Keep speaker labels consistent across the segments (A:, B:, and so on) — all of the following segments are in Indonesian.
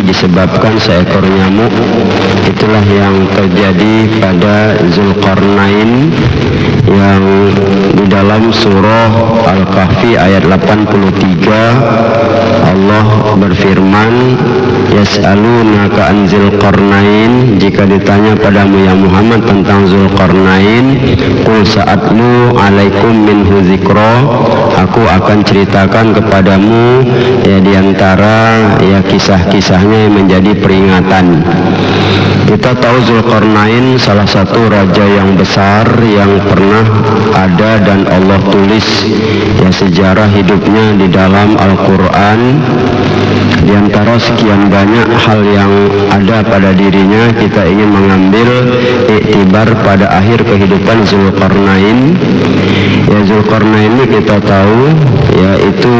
A: disebabkan seekor nyamuk. Itulah yang terjadi pada Zulkarnain yang di dalam surah Al-Kahfi ayat 83 Allah berfirman, yas'alunaka an Zulkarnain, jika ditanya padamu ya Muhammad tentang Zulkarnain, qul sa'atlu alaikum minhu dzikra, aku akan ceritakan kepadamu ya diantara ya kisah-kisahnya yang menjadi peringatan. Kita tahu Zulkarnain salah satu raja yang besar yang pernah ada dan Allah tulis ya sejarah hidupnya di dalam Al-Quran. Di antara sekian banyak hal yang ada pada dirinya, kita ingin mengambil iktibar pada akhir kehidupan Zulkarnain. Ya, Zulkarnain ini kita tahu yaitu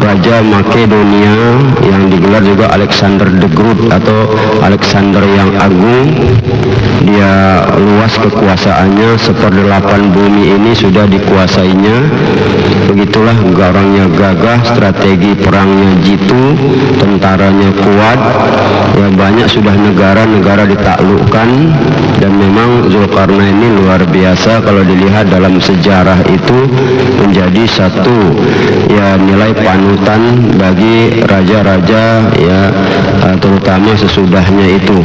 A: raja Makedonia yang digelar juga Alexander the Great atau Alexander yang Agung. Dia luas kekuasaannya, 1/8 bumi ini sudah dikuasainya. Begitulah orangnya gagah, strategi perangnya jitu, tentaranya kuat. Ya, banyak sudah negara-negara ditaklukkan, dan memang Zulkarnain ini luar biasa kalau dilihat dalam sejarah itu menjadi satu ya nilai panutan bagi raja-raja ya terutama sesudahnya itu.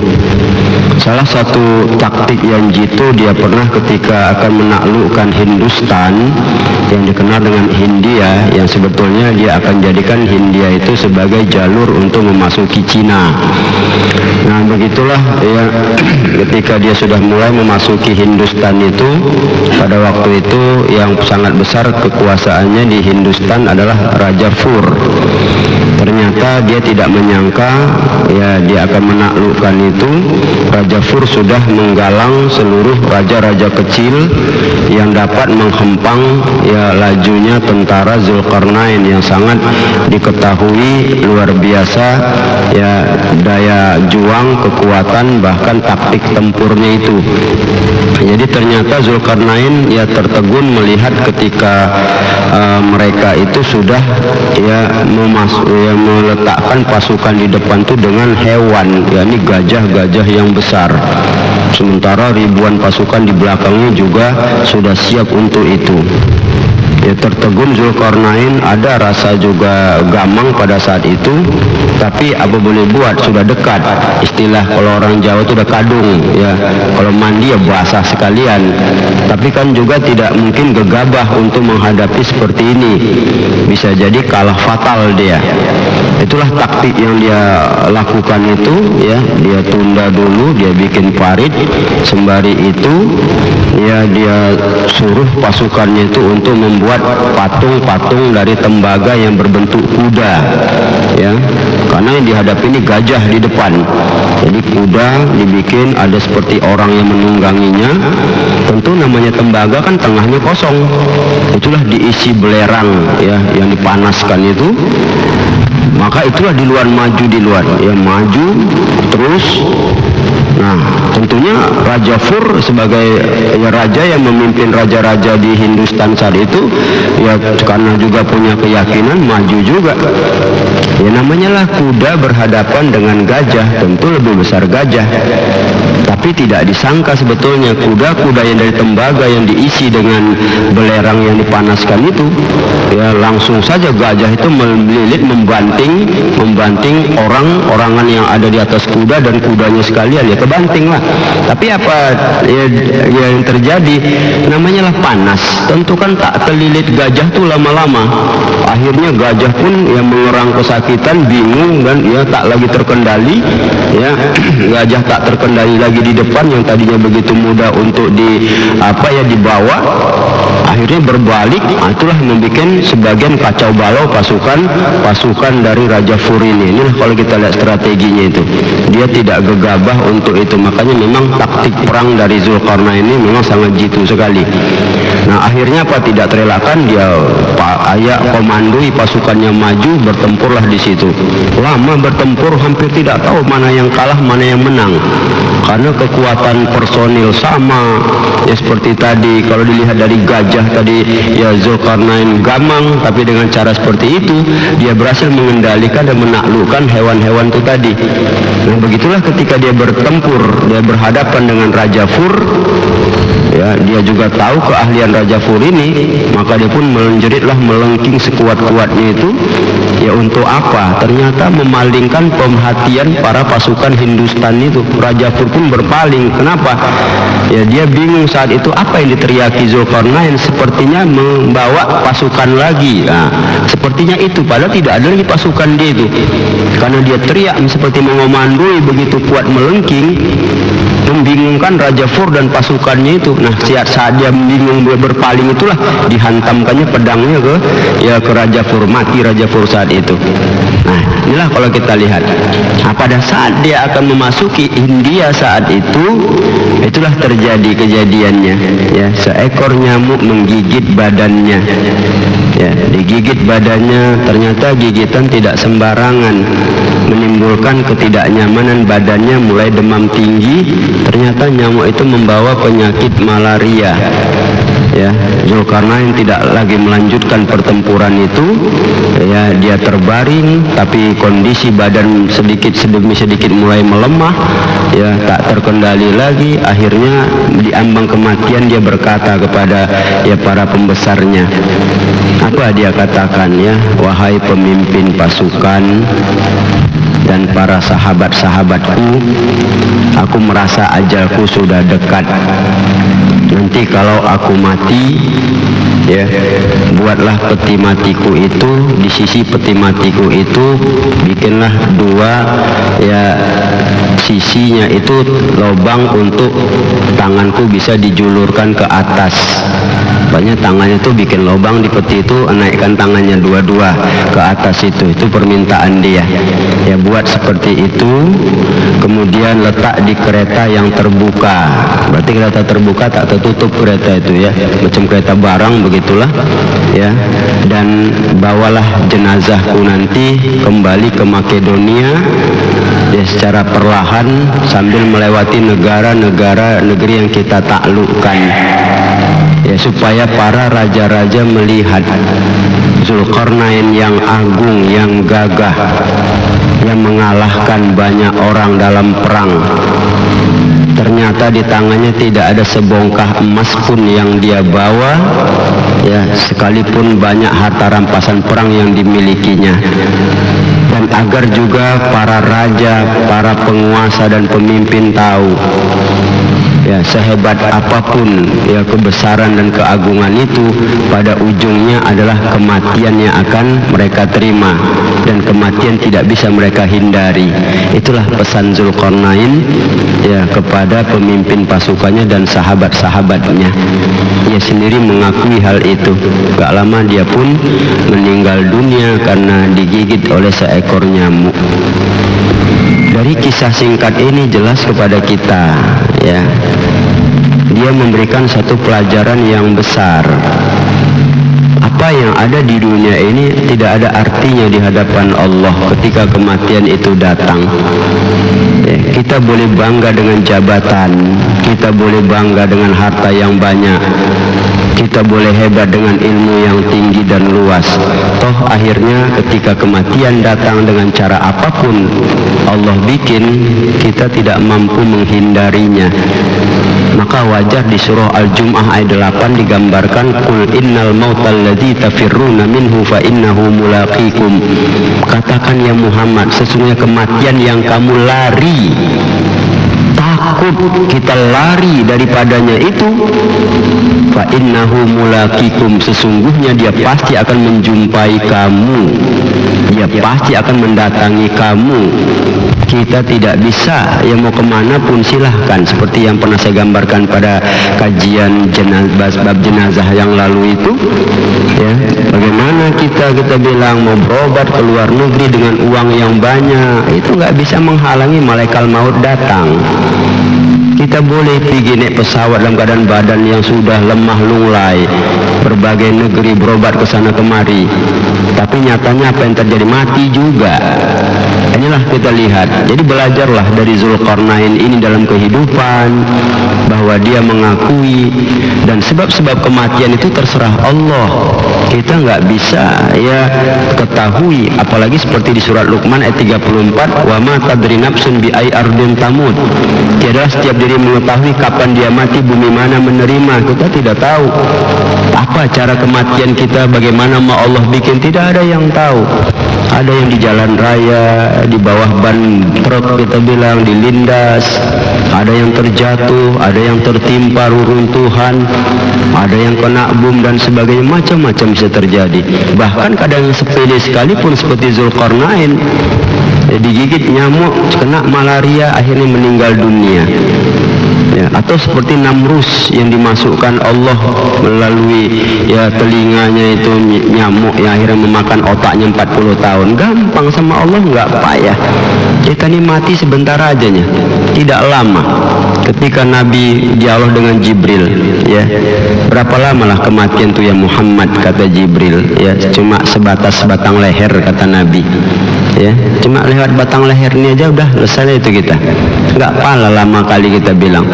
A: Salah satu taktik yang jitu dia pernah ketika akan menaklukkan Hindustan yang dikenal dengan Hindia, yang sebetulnya dia akan jadikan Hindia itu sebagai jalur untuk memasuki Cina. Nah, begitulah ya ketika dia sudah mulai memasuki Hindustan itu, pada waktu itu yang sangat besar kekuasaannya di Hindustan adalah Raja Fur. Ternyata dia tidak menyangka ya dia akan menaklukkan itu. Raja Fur sudah menggalang seluruh raja-raja kecil yang dapat menghempang ya lajunya tentara Zulkarnain yang sangat diketahui luar biasa ya daya juang, kekuatan, bahkan taktik tempurnya itu. Jadi ternyata Zulkarnain ya tertegun melihat ketika mereka itu sudah ya meletakkan pasukan di depan itu dengan hewan, yakni gajah-gajah yang besar. Sementara ribuan pasukan di belakangnya juga sudah siap untuk itu. Ya, tertegun Zulkarnain, ada rasa juga gamang pada saat itu, tapi apa boleh buat, sudah dekat. Istilah kalau orang Jawa itu udah kadung ya, kalau mandi ya basah sekalian. Tapi kan juga tidak mungkin gegabah untuk menghadapi seperti ini, bisa jadi kalah fatal dia. Itulah taktik yang dia lakukan itu ya, dia tunda dulu, dia bikin parit, sembari itu ya dia suruh pasukannya itu untuk membuat patung-patung dari tembaga yang berbentuk kuda ya, karena yang dihadapi ini gajah di depan. Jadi kuda dibikin ada seperti orang yang menungganginya. Tentu namanya tembaga kan tengahnya kosong, itulah diisi belerang ya yang dipanaskan itu. Maka itulah di luar maju, di luar ya maju terus. Nah, tentunya Raja Fur sebagai ya raja yang memimpin raja-raja di Hindustan saat itu ya karena juga punya keyakinan maju juga. Ya namanya lah kuda berhadapan dengan gajah, tentu lebih besar gajah. Tapi tidak disangka sebetulnya kuda-kuda yang dari tembaga yang diisi dengan belerang yang dipanaskan itu ya langsung saja gajah itu melilit, membanting orang-orangan yang ada di atas kuda dan kudanya sekalian ya kebanting lah. Tapi apa ya yang terjadi, namanya lah panas, tentu kan tak terlilit gajah tuh lama-lama. Akhirnya gajah pun yang mengerang kesakitan, bingung dan ya tak lagi terkendali ya. Gajah tak terkendali lagi di depan yang tadinya begitu mudah untuk dibawa, akhirnya berbalik. Itulah membuat sebagian kacau balau pasukan dari Raja Fur ini. Inilah kalau kita lihat strateginya itu, dia tidak gegabah untuk itu. Makanya memang taktik perang dari Zulkarnain ini memang sangat jitu sekali. Nah, akhirnya apa, tidak terelakkan dia komandoi pasukannya maju, bertempurlah di situ. Lama bertempur, hampir tidak tahu mana yang kalah mana yang menang, karena kekuatan personil sama ya seperti tadi. Kalau dilihat dari gajah tadi ya Zulkarnain gamang, tapi dengan cara seperti itu dia berhasil mengendalikan dan menaklukkan hewan-hewan itu tadi. Nah begitulah ketika dia bertempur, dia berhadapan dengan Raja Fur, ya dia juga tahu keahlian Raja Fur ini, maka dia pun menjeritlah, melengking sekuat-kuatnya itu. Ya untuk apa? Ternyata memalingkan perhatian para pasukan Hindustan itu. Raja Fur pun berpaling. Kenapa? Ya dia bingung saat itu apa yang diteriaki Zulkarnain, sepertinya membawa pasukan lagi. Nah, sepertinya itu, padahal tidak ada lagi pasukan dia itu. Karena dia teriak seperti mengomandoi, begitu kuat melengking, membingungkan Raja Fur dan pasukannya itu. Nah saat dia bingung, dia berpaling, itulah dihantamkannya pedangnya ke Raja Fur. Mati Raja Fur saat itu. Nah inilah kalau kita lihat, nah, pada saat dia akan memasuki India saat itu, itulah terjadi kejadiannya. Ya, seekor nyamuk menggigit badannya. Ya, digigit badannya, ternyata gigitan tidak sembarangan, menimbulkan ketidaknyamanan badannya, mulai demam tinggi. Ternyata nyamuk itu membawa penyakit malaria. Ya, Zulkarnain tidak lagi melanjutkan pertempuran itu. Ya, dia terbaring, tapi kondisi badan sedikit demi sedikit mulai melemah. Ya, tak terkendali lagi. Akhirnya di ambang kematian dia berkata kepada para pembesarnya. Apa dia katakan ya? Wahai pemimpin pasukan dan para sahabat-sahabatku, aku merasa ajalku sudah dekat. Nanti kalau aku mati, ya, buatlah peti matiku itu, di sisi peti matiku itu bikinlah dua, ya, sisinya itu lubang untuk tanganku bisa dijulurkan ke atas. Banyak tangannya itu bikin lubang di peti itu, naikkan tangannya dua-dua ke atas itu permintaan dia. Ya, buat seperti itu, kemudian letak di kereta yang terbuka. Berarti kereta terbuka tak tertutup kereta itu ya, macam kereta barang begitulah ya. Dan bawalah jenazahku nanti kembali ke Makedonia ya, secara perlahan sambil melewati negeri yang kita taklukkan. Ya, supaya para raja-raja melihat Zulkarnain yang agung, yang gagah, yang mengalahkan banyak orang dalam perang. Ternyata di tangannya tidak ada sebongkah emas pun yang dia bawa, ya, sekalipun banyak harta rampasan perang yang dimilikinya. Dan agar juga para raja, para penguasa dan pemimpin tahu, ya, sehebat apapun ya kebesaran dan keagungan itu, pada ujungnya adalah kematian yang akan mereka terima, dan kematian tidak bisa mereka hindari. Itulah pesan Zulkarnain ya kepada pemimpin pasukannya dan sahabat-sahabatnya. Ia sendiri mengakui hal itu. Gak lama dia pun meninggal dunia karena digigit oleh seekor nyamuk. Dari kisah singkat ini jelas kepada kita, ya, dia memberikan satu pelajaran yang besar. Apa yang ada di dunia ini tidak ada artinya di hadapan Allah ketika kematian itu datang. Ya, kita boleh bangga dengan jabatan, kita boleh bangga dengan harta yang banyak, kita boleh hebat dengan ilmu yang tinggi dan luas. Toh akhirnya ketika kematian datang dengan cara apapun Allah bikin, kita tidak mampu menghindarinya. Maka wajar di surah Al-Jum'ah ayat 8 digambarkan, Qul innal mautal ladzi tafirruna minhu fa innahu mulaqikum. Katakan ya Muhammad, sesungguhnya kematian yang kamu lari, takut kita lari daripadanya itu, fa innahu mulaqikum, sesungguhnya dia pasti akan menjumpai kamu, dia pasti akan mendatangi kamu. Kita tidak bisa, ya mau kemana pun silahkan, seperti yang pernah saya gambarkan pada kajian bab jenazah yang lalu itu, ya, bagaimana kita bilang mau berobat ke luar negeri dengan uang yang banyak, itu nggak bisa menghalangi malaikat maut datang. Kita boleh pergi naik pesawat dalam keadaan badan yang sudah lemah lunglai, berbagai negeri, berobat ke sana kemari, tapi nyatanya apa yang terjadi? Mati juga. Inilah kita lihat. Jadi belajarlah dari Zulkarnain ini dalam kehidupan, bahwa dia mengakui, dan sebab-sebab kematian itu terserah Allah. Kita nggak bisa ya ketahui, apalagi seperti di surat Luqman ayat 34, wa ma tadri nafsun bi ayyi ardin tamut. Tiada setiap diri mengetahui kapan dia mati, bumi mana menerima. Kita tidak tahu apa cara kematian kita, bagaimana mau Allah bikin, tidak ada yang tahu. Ada yang di jalan raya, di bawah ban truk kita bilang, dilindas, ada yang terjatuh, ada yang tertimpa reruntuhan, ada yang kena bom dan sebagainya, macam-macam bisa terjadi. Bahkan kadang sepele sekalipun seperti Zulkarnain, digigit nyamuk, kena malaria, akhirnya meninggal dunia. Ya, atau seperti Namrus yang dimasukkan Allah melalui ya telinganya itu nyamuk yang akhirnya memakan otaknya 40 tahun. Gampang sama Allah, nggak payah. Kita ini mati sebentar aja nya, tidak lama. Ketika Nabi dialog dengan Jibril, ya berapa lamalah kematian itu ya Muhammad, kata Jibril, ya cuma sebatas batang leher, kata Nabi. Ya, cuma lewat batang leher ini aja udah selesai itu kita. Nggak pala lama kali kita bilang.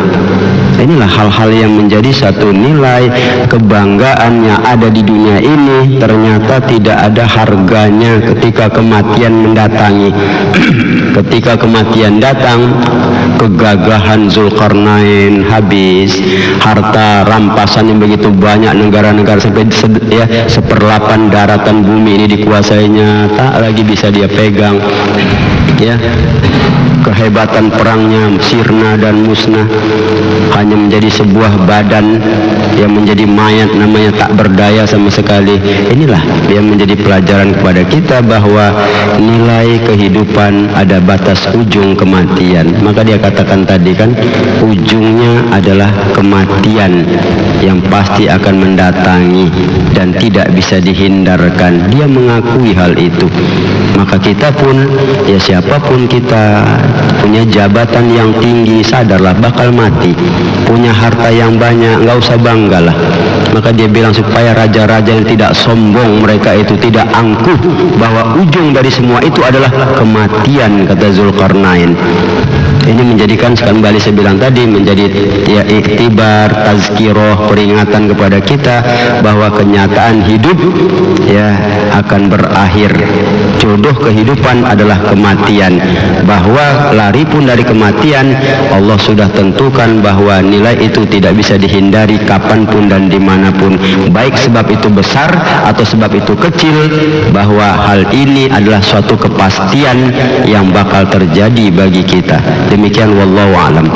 A: Inilah hal-hal yang menjadi satu nilai kebanggaan yang ada di dunia ini, ternyata tidak ada harganya ketika kematian mendatangi. Ketika kematian datang, kegagahan Zulkarnain habis, harta rampasan yang begitu banyak, negara-negara sampai ya, 1/8 daratan bumi ini dikuasainya, tak lagi bisa dia pegang. Ya, kehebatan perangnya sirna dan musnah, hanya menjadi sebuah badan yang menjadi mayat, namanya tak berdaya sama sekali. Inilah yang menjadi pelajaran kepada kita bahwa nilai kehidupan ada batas ujung kematian. Maka dia katakan tadi kan, ujungnya adalah kematian yang pasti akan mendatangi dan tidak bisa dihindarkan. Dia mengakui hal itu. Maka kita pun, ya siapapun kita, punya jabatan yang tinggi, sadarlah bakal mati. Punya harta yang banyak, nggak usah banggalah. Maka dia bilang supaya raja-raja yang tidak sombong, mereka itu tidak angkuh bahwa ujung dari semua itu adalah kematian, kata Zulkarnain. Ini menjadikan, kembali saya bilang tadi, menjadi ya iktibar, tazkiroh, peringatan kepada kita bahwa kenyataan hidup ya akan berakhir. Jodoh kehidupan adalah kematian, bahwa lari pun dari kematian Allah sudah tentukan bahwa nilai itu tidak bisa dihindari kapanpun dan dimanapun, baik sebab itu besar atau sebab itu kecil, bahwa hal ini adalah suatu kepastian yang bakal terjadi bagi kita. Demikian, wallahu a'lam.